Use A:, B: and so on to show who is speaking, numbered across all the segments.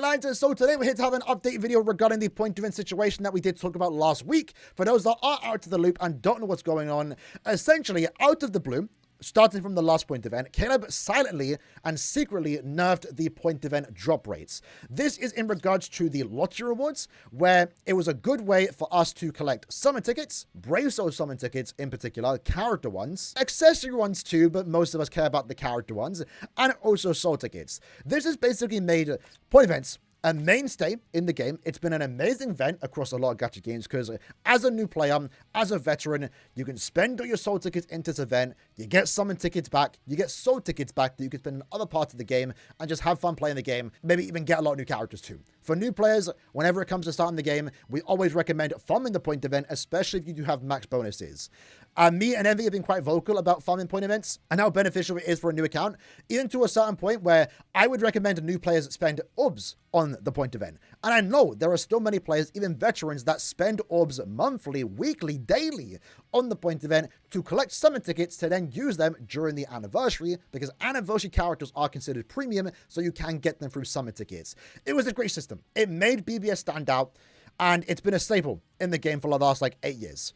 A: Alright lads, so today we're here to have an update video regarding the point event situation that we did talk about last week. For those that are out of the loop and don't know what's going on, essentially out of the blue, starting from the last point event, Caleb silently and secretly nerfed the point event drop rates. This is in regards to the lottery rewards, where it was a good way for us to collect summon tickets, Brave Soul summon tickets in particular, character ones, accessory ones too, but most of us care about the character ones, and also soul tickets. This has basically made point events a mainstay in the game. It's been an amazing event across a lot of gacha games because as a new player, as a veteran, you can spend all your soul tickets into this event, you get summon tickets back, you get soul tickets back that you can spend in other parts of the game and just have fun playing the game, maybe even get a lot of new characters too. For new players, whenever it comes to starting the game, we always recommend farming the point event, especially if you do have max bonuses. Me and Envy have been quite vocal about farming point events and how beneficial it is for a new account, even to a certain point where I would recommend new players spend orbs on the point event. And I know there are still many players, even veterans, that spend orbs monthly, weekly, daily on the point event to collect summon tickets to then use them during the anniversary, because anniversary characters are considered premium, so you can get them through summon tickets. It was a great system. It made BBS stand out, and it's been a staple in the game for the last 8 years.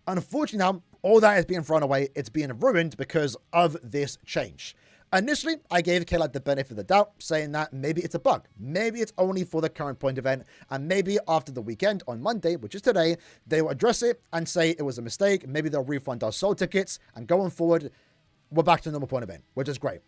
A: Unfortunately now, all that is being thrown away. It's being ruined because of this change. Initially, I gave Caleb the benefit of the doubt, saying that maybe it's a bug. Maybe it's only for the current point event, and maybe after the weekend on Monday, which is today, they will address it and say it was a mistake. Maybe they'll refund our soul tickets, and going forward, we're back to the normal point event, which is great.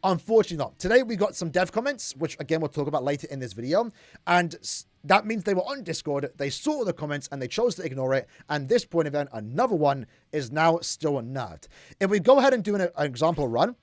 A: Unfortunately not. Today we got some dev comments, which again we'll talk about later in this video, and that means they were on Discord, they saw the comments, and they chose to ignore it, and this point event, another one, is now still nerfed. If we go ahead and do an example run,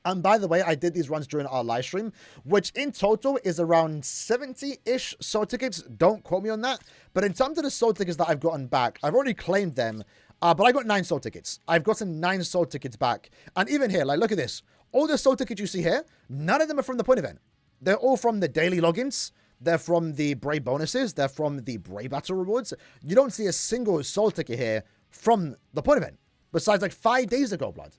A: and by the way, I did these runs during our live stream, which in total is around 70-ish soul tickets. Don't quote me on that. But in terms of the soul tickets that I've gotten back, I've already claimed them, but I got 9 soul tickets. I've gotten 9 soul tickets back. And even here, look at this. All the soul tickets you see here, none of them are from the point event. They're all from the daily logins. They're from the Brave bonuses. They're from the Brave battle rewards. You don't see a single soul ticket here from the point event. Besides 5 days ago, blood.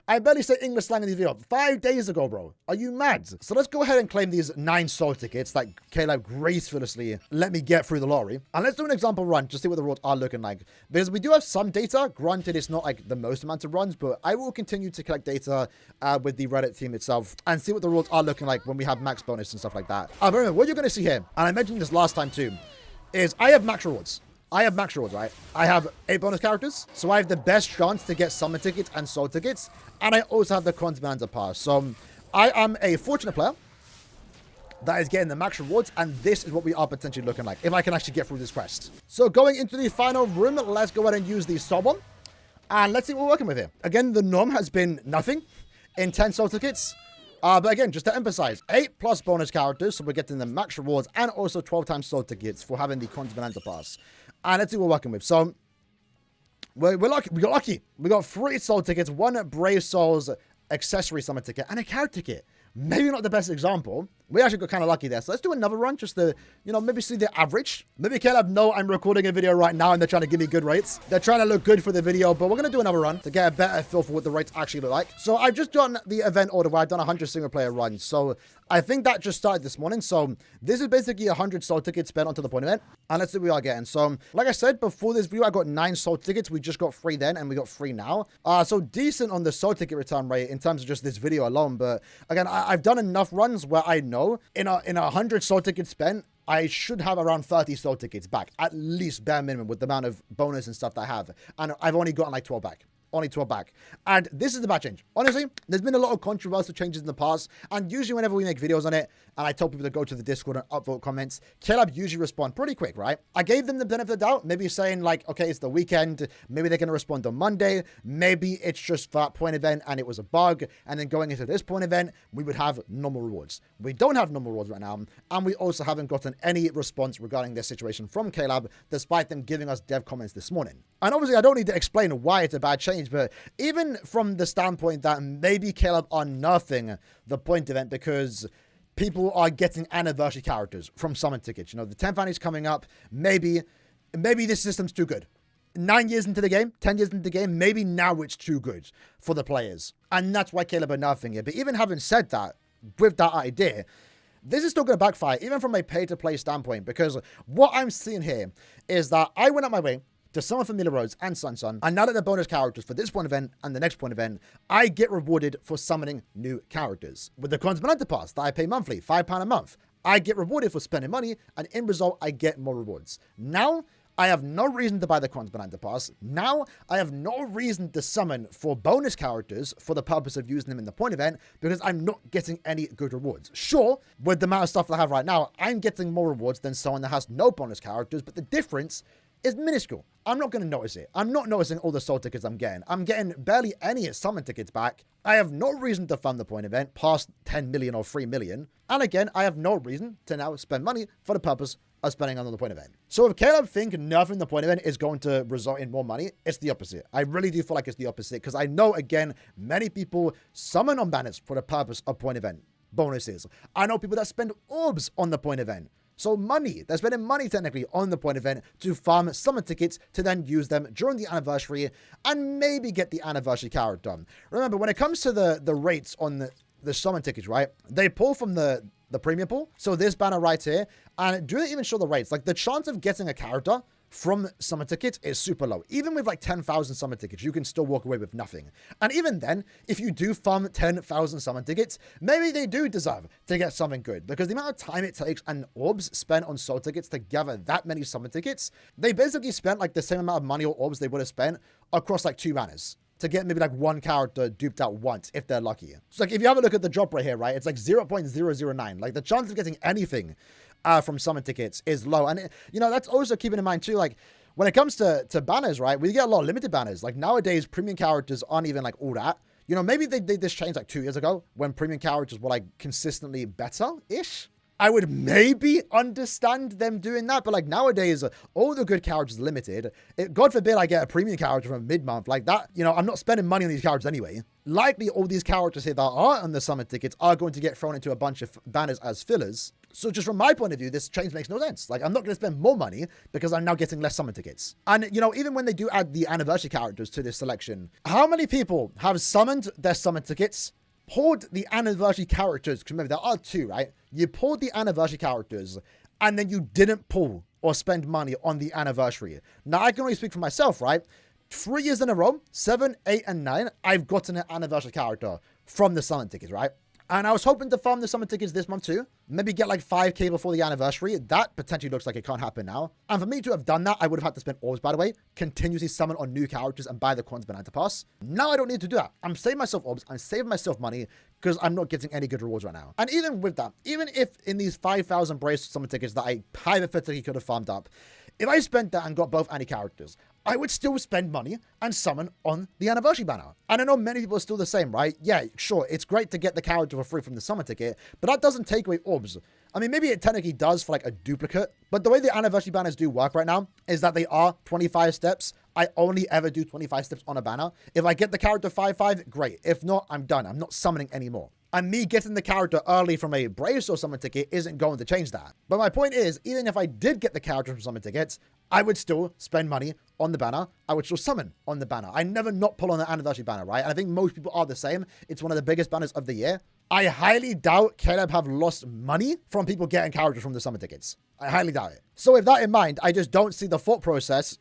A: I barely say English slang in this video. 5 days ago, bro. Are you mad? So let's go ahead and claim these 9 soul tickets that Caleb gracefully let me get through the lottery. And let's do an example run to see what the rewards are looking like. Because we do have some data. Granted, it's not the most amount of runs, but I will continue to collect data with the Reddit team itself and see what the rewards are looking like when we have max bonus and stuff like that. But remember, what you're going to see here, and I mentioned this last time too, is I have max rewards. Right? I have 8 bonus characters, so I have the best chance to get summon tickets and soul tickets, and I also have the Contemplator pass. So I am a fortunate player that is getting the max rewards, and this is what we are potentially looking like, if I can actually get through this quest. So going into the final room, let's go ahead and use the soul bomb, and let's see what we're working with here. Again, the norm has been nothing in 10 soul tickets. But again, just to emphasize, 8 plus bonus characters, so we're getting the max rewards, and also 12 times soul tickets for having the Contemplator pass. And let's see what we're working with. So, we're lucky. We got lucky. We got 3 soul tickets, 1 Brave Souls accessory summon ticket, and a character kit. Maybe not the best example. We actually got kind of lucky there. So let's do another run just to, maybe see the average. Maybe Caleb know I'm recording a video right now and they're trying to give me good rates. They're trying to look good for the video, but we're going to do another run to get a better feel for what the rates actually look like. So I've just done the event order where I've done 100 single player runs. So I think that just started this morning. So this is basically 100 soul tickets spent onto the point event. And let's see what we are getting. So like I said, before this video, I got 9 soul tickets. We just got 3 then and we got 3 now. So decent on the soul ticket return rate in terms of just this video alone. But again, I've done enough runs where I know in a 100 soul tickets spent, I should have around 30 soul tickets back, at least bare minimum with the amount of bonus and stuff that I have. And I've only gotten 12 back. Only 12 back. And this is the bad change. Honestly, there's been a lot of controversial changes in the past. And usually whenever we make videos on it, and I tell people to go to the Discord and upvote comments, Caleb usually respond pretty quick, right? I gave them the benefit of the doubt. Maybe saying okay, it's the weekend. Maybe they're going to respond on Monday. Maybe it's just that point event and it was a bug. And then going into this point event, we would have normal rewards. We don't have normal rewards right now. And we also haven't gotten any response regarding this situation from Caleb, despite them giving us dev comments this morning. And obviously, I don't need to explain why it's a bad change, but even from the standpoint that maybe Caleb are nerfing the point event because people are getting anniversary characters from summon tickets. The 10th anniversary is coming up. Maybe this system's too good. 9 years into the game, 10 years into the game, maybe now it's too good for the players. And that's why Caleb are nerfing it. But even having said that, with that idea, this is still going to backfire, even from a pay-to-play standpoint, because what I'm seeing here is that I went out my way to summon Familiar Rose and Sansan, and now that they're bonus characters for this point event and the next point event, I get rewarded for summoning new characters. With the Conspirante Pass that I pay monthly, £5 a month, I get rewarded for spending money, and in result, I get more rewards. Now, I have no reason to buy the Conspirante Pass. Now, I have no reason to summon for bonus characters for the purpose of using them in the point event because I'm not getting any good rewards. Sure, with the amount of stuff that I have right now, I'm getting more rewards than someone that has no bonus characters, but the difference is minuscule. I'm not going to notice it. I'm not noticing all the soul tickets I'm getting. I'm getting barely any summon tickets back. I have no reason to fund the point event past 10 million or 3 million. And again, I have no reason to now spend money for the purpose of spending on the point event. So if Caleb think nerfing the point event is going to result in more money, it's the opposite. I really do feel like it's the opposite because I know, again, many people summon on banners for the purpose of point event bonuses. I know people that spend orbs on the point event. So money, they're spending money technically on the point event to farm summon tickets to then use them during the anniversary and maybe get the anniversary character. Remember, when it comes to the rates on the summon tickets, right? They pull from the premium pool. So this banner right here, and do they even show the rates? Like the chance of getting a character from summon tickets is super low. Even with like 10,000 summon tickets, you can still walk away with nothing. And even then, if you do farm 10,000 summon tickets, maybe they do deserve to get something good because the amount of time it takes and orbs spent on soul tickets to gather that many summon tickets, they basically spent like the same amount of money or orbs they would have spent across like 2 banners to get maybe like one character duped out once if they're lucky. So like if you have a look at the drop right here, right, it's like 0.009. Like the chance of getting anything from summon tickets is low. And, you know, that's also keeping in mind too, like when it comes to banners, right, we get a lot of limited banners. Like nowadays, premium characters aren't even like all that. You know, maybe they did this change like 2 years ago when premium characters were like consistently better-ish. I would maybe understand them doing that, but like nowadays, all the good characters are limited. God forbid I get a premium character from mid-month like that. You know, I'm not spending money on these characters anyway. Likely all these characters here that are on the summon tickets are going to get thrown into a bunch of banners as fillers. So just from my point of view, this change makes no sense. Like, I'm not going to spend more money because I'm now getting less summon tickets. And, you know, even when they do add the anniversary characters to this selection, how many people have summoned their summon tickets, pulled the anniversary characters? Because remember, there are 2, right? You pulled the anniversary characters, and then you didn't pull or spend money on the anniversary. Now, I can only speak for myself, right? 3 years in a row, 7, 8, and 9, I've gotten an anniversary character from the summon tickets, right? And I was hoping to farm the summon tickets this month too. Maybe get like 5k before the anniversary. That potentially looks like it can't happen now. And for me to have done that, I would have had to spend orbs, by the way, continuously summon on new characters and buy the Quantum Banana Pass. Now I don't need to do that. I'm saving myself orbs. I'm saving myself money because I'm not getting any good rewards right now. And even with that, even if in these 5,000 brace summon tickets that I hypothetically could have farmed up, if I spent that and got both anti characters, I would still spend money and summon on the anniversary banner. And I know many people are still the same, right? Yeah, sure, it's great to get the character for free from the summon ticket, but that doesn't take away orbs. I mean, maybe it technically does for like a duplicate, but the way the anniversary banners do work right now is that they are 25 steps. I only ever do 25 steps on a banner. If I get the character 5/5, great. If not, I'm done. I'm not summoning anymore. And me getting the character early from a brace or summon ticket isn't going to change that. But my point is, even if I did get the character from summon tickets, I would still spend money on the banner. I would still summon on the banner. I never not pull on the anniversary banner, right? And I think most people are the same. It's one of the biggest banners of the year. I highly doubt Caleb have lost money from people getting characters from the summon tickets. I highly doubt it. So with that in mind, I just don't see the thought process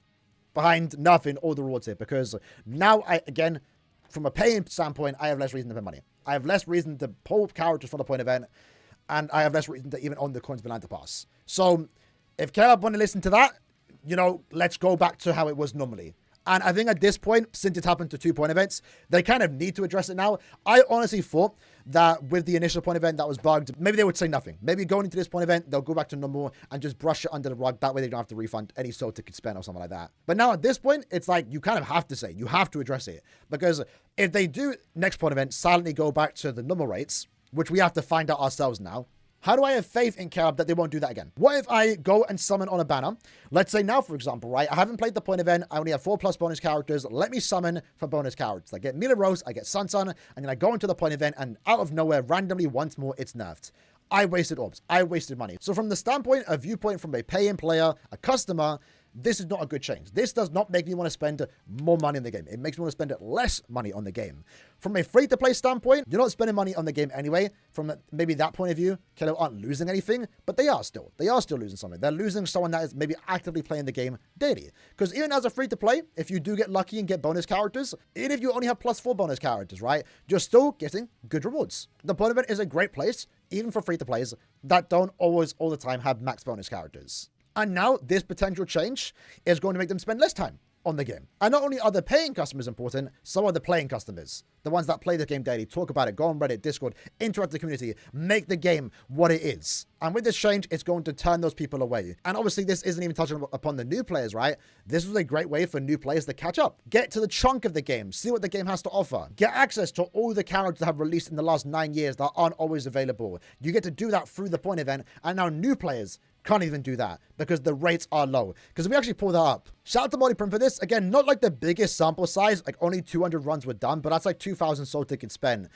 A: behind nerfing all the rewards here, because now again, from a paying standpoint, I have less reason to pay money. I have less reason to pull characters from the point event, and I have less reason to even own the Coins Banana Pass. So if Caleb want to listen to that, you know, let's go back to how it was normally. And I think at this point, since it's happened to 2 point events, they kind of need to address it now. I honestly thought that with the initial point event that was bugged, maybe they would say nothing. Maybe going into this point event, they'll go back to normal and just brush it under the rug. That way they don't have to refund any soul ticket spent or something like that. But now at this point, it's like you kind of have to say, you have to address it. Because if they do next point event silently go back to the normal rates, which we have to find out ourselves now, how do I have faith in Caleb that they won't do that again? What if I go and summon on a banner? Let's say now, for example, right? I haven't played the point event. I only have 4+ bonus characters. Let me summon for bonus characters. I get Mila Rose, I get Sansan, and then I go into the point event, and out of nowhere, randomly, once more, it's nerfed. I wasted orbs. I wasted money. So from the standpoint, a viewpoint from a paying player, a customer, this is not a good change. This does not make me want to spend more money on the game. It makes me want to spend less money on the game. From a free-to-play standpoint, you're not spending money on the game anyway. From maybe that point of view, Kilo aren't losing anything, but they are still. They are still losing something. They're losing someone that is maybe actively playing the game daily. Because even as a free-to-play, if you do get lucky and get bonus characters, even if you only have +4 bonus characters, right, you're still getting good rewards. The point of it is a great place, even for free-to-plays that don't always all the time have max bonus characters. And now this potential change is going to make them spend less time on the game. And not only are the paying customers important, so are the playing customers. The ones that play the game daily, talk about it, go on Reddit, Discord, interact with the community, make the game what it is. And with this change, it's going to turn those people away. And obviously, this isn't even touching upon the new players, right? This was a great way for new players to catch up. Get to the chunk of the game, see what the game has to offer. Get access to all the characters that have released in the last 9 years that aren't always available. You get to do that through the point event, and now new players can't even do that because the rates are low. Because if we actually pull that up, shout out to Mollyprim for this. Again, not like the biggest sample size, like only 200 runs were done, but that's like 2,000 soul tickets spent.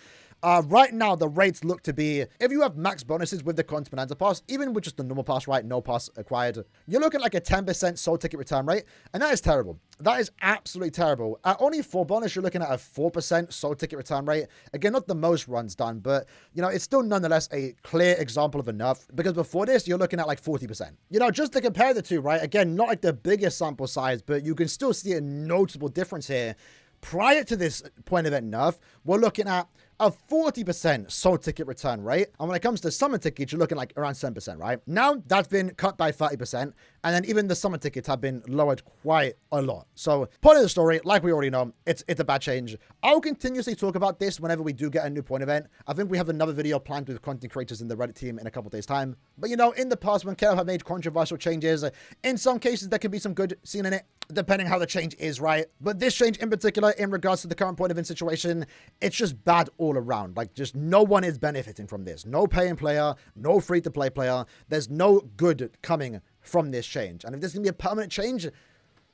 A: Right now, the rates look to be, if you have max bonuses with the Continental Pass, even with just the normal pass, right, no pass acquired, you're looking at like a 10% soul ticket return rate, and that is terrible. That is absolutely terrible. At only 4 bonus, you're looking at a 4% soul ticket return rate. Again, not the most runs done, but, you know, it's still nonetheless a clear example of a nerf, because before this, you're looking at like 40%. You know, just to compare the two, right, again, not like the biggest sample size, but you can still see a notable difference here. Prior to this point event nerf, we're looking at a 40% soul ticket return rate. And when it comes to summon tickets, you're looking like around 7%, right? Now, that's been cut by 30%. And then even the summon tickets have been lowered quite a lot. So, point of the story, like we already know, it's a bad change. I'll continuously talk about this whenever we do get a new point event. I think we have another video planned with content creators in the Reddit team in a couple days' time. But, you know, in the past, when KO have made controversial changes, in some cases, there can be some good seen in it, depending how the change is, right? But this change in particular, in regards to the current point event situation, it's just bad all around. Like, just no one is benefiting from this. No paying player, no free-to-play player. There's no good coming from this change. And if this is going to be a permanent change,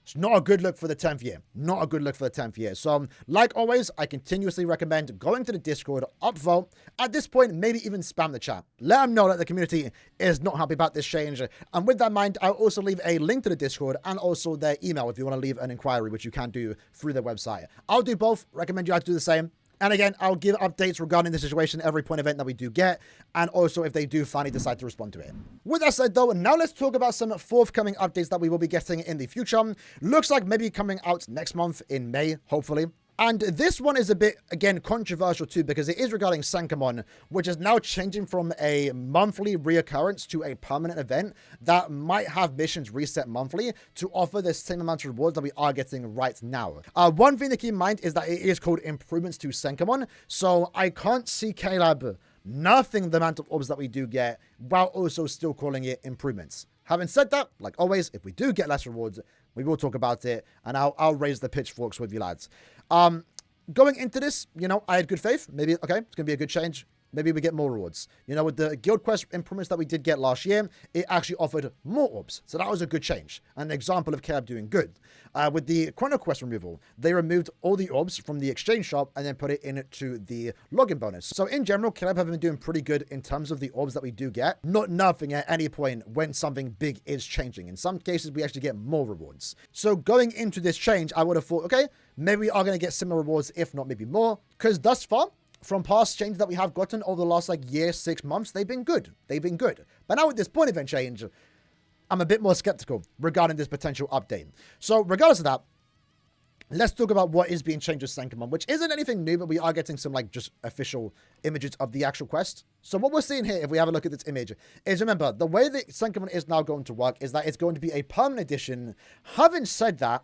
A: it's not a good look for the 10th year. Not a good look for the 10th year. So, like always, I continuously recommend going to the Discord, upvote. At this point, maybe even spam the chat. Let them know that the community is not happy about this change. And with that in mind, I'll also leave a link to the Discord and also their email if you want to leave an inquiry, which you can do through their website. I'll do both. Recommend you guys do the same. And again, I'll give updates regarding the situation every point event that we do get, and also if they do finally decide to respond to it. With that said, though, now let's talk about some forthcoming updates that we will be getting in the future. Looks like maybe coming out next month in May, hopefully. And this one is a bit, again, controversial too, because it is regarding Senkaimon, which is now changing from a monthly reoccurrence to a permanent event that might have missions reset monthly to offer the same amount of rewards that we are getting right now. One thing to keep in mind is that it is called improvements to Senkaimon, so I can't see Caleb nerfing the amount of orbs that we do get while also still calling it improvements. Having said that, like always, if we do get less rewards, we will talk about it, and I'll raise the pitchforks with you lads. Going into this, you know, I had good faith. Maybe, okay, it's going to be a good change. Maybe we get more rewards. You know, with the Guild Quest improvements that we did get last year, it actually offered more orbs. So that was a good change. An example of Caleb doing good. With the Chrono Quest removal, they removed all the orbs from the exchange shop and then put it into the login bonus. So in general, Caleb have been doing pretty good in terms of the orbs that we do get. Not nerfing at any point when something big is changing. In some cases, we actually get more rewards. So going into this change, I would have thought, okay, maybe we are going to get similar rewards, if not maybe more. Because thus far, from past changes that we have gotten over the last like year, 6 months, they've been good. They've been good. But now with this point event change, I'm a bit more skeptical regarding this potential update. So regardless of that, let's talk about what is being changed with Senkaimon, which isn't anything new, but we are getting some like just official images of the actual quest. So what we're seeing here, if we have a look at this image, is remember, the way that Senkaimon is now going to work is that it's going to be a permanent edition. Having said that,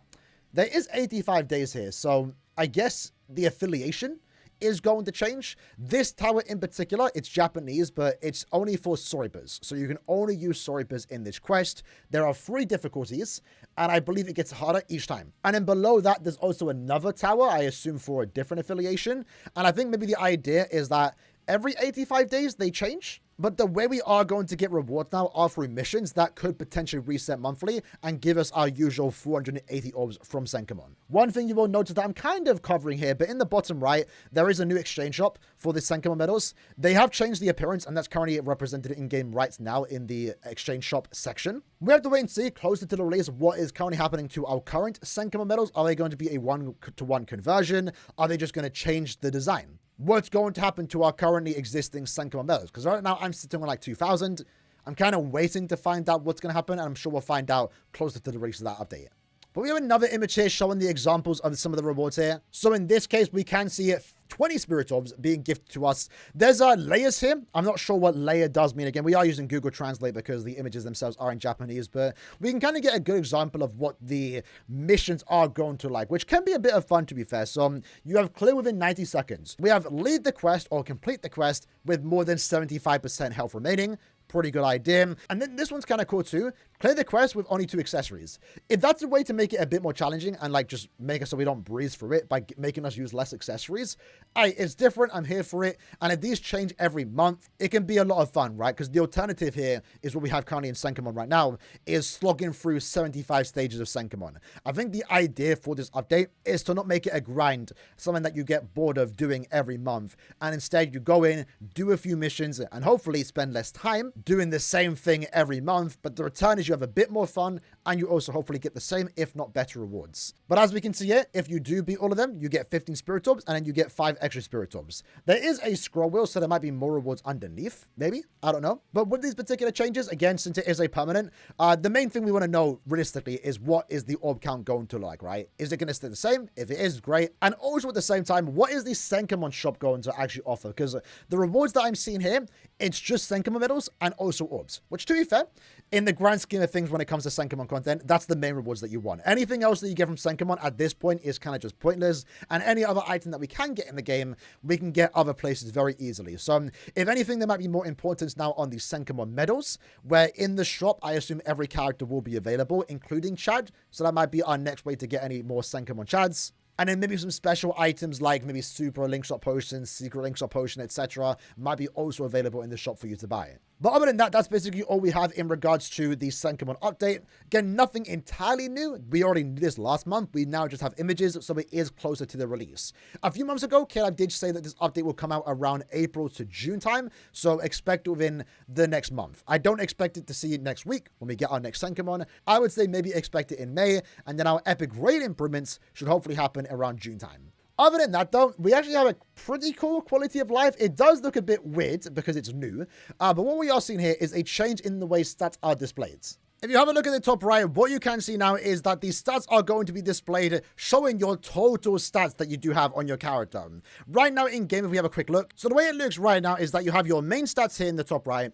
A: there is 85 days here. So I guess the affiliation is going to change. This tower in particular, it's Japanese, but it's only for Soribas. So you can only use Soribas in this quest. There are 3 difficulties, and I believe it gets harder each time. And then below that, there's also another tower, I assume for a different affiliation. And I think maybe the idea is that every 85 days they change. But the way we are going to get rewards now are through missions that could potentially reset monthly and give us our usual 480 orbs from Senkaimon. One thing you will notice that I'm kind of covering here, but in the bottom right, there is a new exchange shop for the Senkaimon medals. They have changed the appearance, and that's currently represented in-game right now in the exchange shop section. We have to wait and see closer to the release what is currently happening to our current Senkaimon medals. Are they going to be a 1-to-1 conversion? Are they just going to change the design? What's going to happen to our currently existing Senkaimon medals? Because right now I'm sitting on like 2,000. I'm kind of waiting to find out what's going to happen, and I'm sure we'll find out closer to the release of that update. But we have another image here showing the examples of some of the rewards here. So in this case, we can see 20 spirit orbs being gifted to us. There's layers here. I'm not sure what layer does mean. Again, we are using Google Translate because the images themselves are in Japanese, but we can kind of get a good example of what the missions are going to like, which can be a bit of fun, to be fair. So you have clear within 90 seconds. We have lead the quest or complete the quest with more than 75% health remaining. Pretty good idea. And then this one's kind of cool too. Clear the quest with only 2 accessories. If that's a way to make it a bit more challenging and like just make it so we don't breeze through it by making us use less accessories, it's different. I'm here for it. And if these change every month, it can be a lot of fun, right? Because the alternative here is what we have currently in Senkaimon right now, is slogging through 75 stages of Senkaimon. I think the idea for this update is to not make it a grind, something that you get bored of doing every month. And instead you go in, do a few missions, and hopefully spend less time doing the same thing every month. But the return is you have a bit more fun, and you also hopefully get the same, if not better, rewards. But as we can see here, if you do beat all of them, you get 15 spirit orbs, and then you get 5 extra spirit orbs. There is a scroll wheel, so there might be more rewards underneath, maybe, I don't know. But with these particular changes, again, since it is a permanent, the main thing we want to know realistically is what is the orb count going to like, right? Is it going to stay the same? If it is, great. And also at the same time, what is the Senkaimon shop going to actually offer? Because the rewards that I'm seeing here, it's just Senkaimon medals and also orbs, which, to be fair, in the grand scheme of things when it comes to Senkaimon content, that's the main rewards that you want. Anything else that you get from Senkaimon at this point is kind of just pointless, and any other item that we can get in the game, we can get other places very easily. So if anything, there might be more importance now on the Senkaimon medals, where in the shop, I assume every character will be available, including Chad, so that might be our next way to get any more Senkaimon Chads. And then maybe some special items like maybe super link shop potions, secret link shop potion, etc. might be also available in the shop for you to buy. But other than that, that's basically all we have in regards to the Senkaimon update. Again, nothing entirely new. We already knew this last month. We now just have images, so it is closer to the release. A few months ago, Caleb did say that this update will come out around April to June time, so expect within the next month. I don't expect it to see it next week when we get our next Senkaimon. I would say maybe expect it in May, and then our epic raid improvements should hopefully happen around June time. Other than that, though, we actually have a pretty cool quality of life. It does look a bit weird because it's new, but what we are seeing here is a change in the way stats are displayed. If you have a look at the top right, what you can see now is that the stats are going to be displayed showing your total stats that you do have on your character. Right now in game, if we have a quick look, so the way it looks right now is that you have your main stats here in the top right.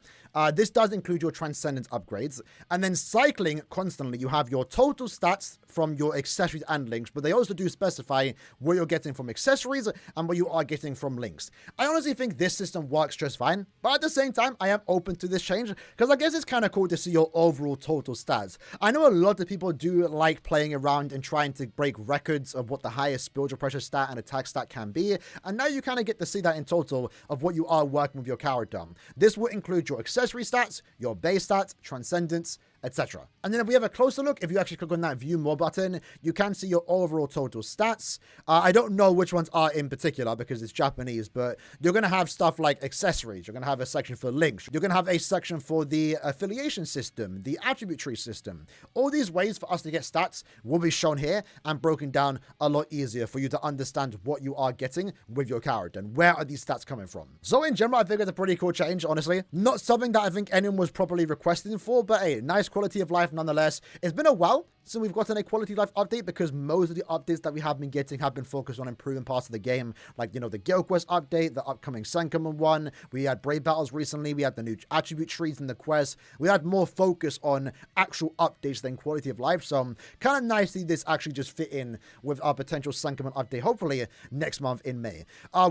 A: This does include your transcendence upgrades, and then cycling constantly, you have your total stats from your accessories and links, but they also do specify what you're getting from accessories and what you are getting from links. I honestly think this system works just fine, but at the same time, I am open to this change because I guess it's kind of cool to see your overall total stats. I know a lot of people do like playing around and trying to break records of what the highest spiritual pressure stat and attack stat can be, and now you kind of get to see that in total of what you are working with your character. This will include your accessory stats, your base stats, transcendence, etc. And then if we have a closer look, if you actually click on that view more button, you can see your overall total stats. I don't know which ones are in particular because it's Japanese, but you're going to have stuff like accessories. You're going to have a section for links. You're going to have a section for the affiliation system, the attribute tree system. All these ways for us to get stats will be shown here and broken down a lot easier for you to understand what you are getting with your character and where are these stats coming from. So in general, I think it's a pretty cool change, honestly. Not something that I think anyone was properly requesting for, but hey, nice quality of life nonetheless. It's been a while since we've gotten a quality of life update because most of the updates that we have been getting have been focused on improving parts of the game, like, you know, the Guild Quest update, the upcoming Senkaimon one. We had Brave Battles recently. We had the new attribute trees in the quest. We had more focus on actual updates than quality of life. So kind of nice to see this actually just fit in with our potential Senkaimon update, hopefully next month in May.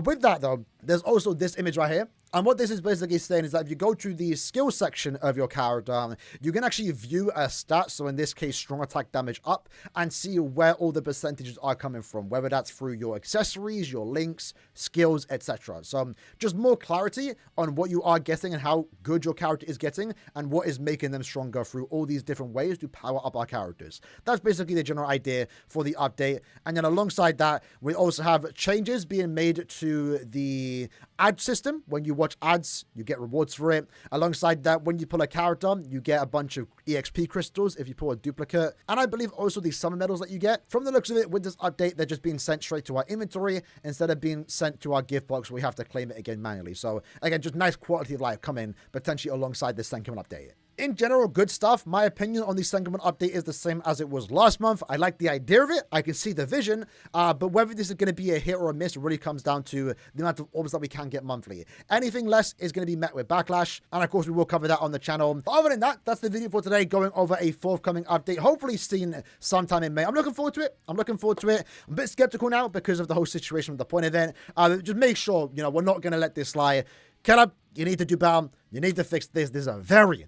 A: With that though, there's also this image right here. And what this is basically saying is that if you go to the skill section of your character, you can actually view a stat, so in this case, strong attack damage up, and see where all the percentages are coming from, whether that's through your accessories, your links, skills, etc. So just more clarity on what you are getting and how good your character is getting and what is making them stronger through all these different ways to power up our characters. That's basically the general idea for the update. And then alongside that, we also have changes being made to the ad system. When you watch ads, you get rewards for it. Alongside that, when you pull a character, you get a bunch of EXP crystals if you pull a duplicate. And I believe also the summon medals that you get. From the looks of it, with this update, they're just being sent straight to our inventory instead of being sent to our gift box where we have to claim it again manually. So again, just nice quality of life coming potentially alongside this Senkaimon update. In general, good stuff. My opinion on the Senkaimon update is the same as it was last month. I like the idea of it. I can see the vision. But whether this is going to be a hit or a miss really comes down to the amount of orbs that we can get monthly. Anything less is going to be met with backlash. And of course, we will cover that on the channel. But other than that, that's the video for today, going over a forthcoming update. Hopefully seen sometime in May. I'm looking forward to it. I'm a bit skeptical now because of the whole situation with the point event. Just make sure, we're not going to let this slide. Caleb, you need to do better. You need to fix this. This is a very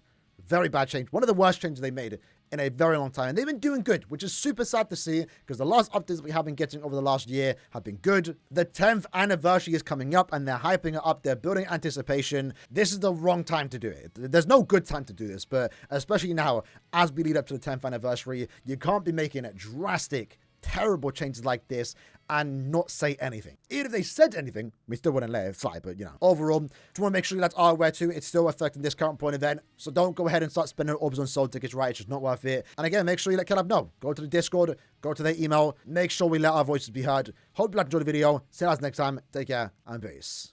A: bad change. One of the worst changes they made in a very long time. And they've been doing good, which is super sad to see because the last updates we have been getting over the last year have been good. The 10th anniversary is coming up and they're hyping it up. They're building anticipation. This is the wrong time to do it. There's no good time to do this, but especially now as we lead up to the 10th anniversary, you can't be making a drastic, terrible changes like this and not say anything. Even if they said anything, we still wouldn't let it fly, but overall, just want to make sure that's aware too. It's still affecting this current point event, so don't go ahead and start spending orbs on soul tickets, right? It's just not worth it. And again, make sure you let Caleb know. Go to the Discord, go to their email, make sure we let our voices be heard. Hope you enjoyed the video. See you guys next time. Take care and peace.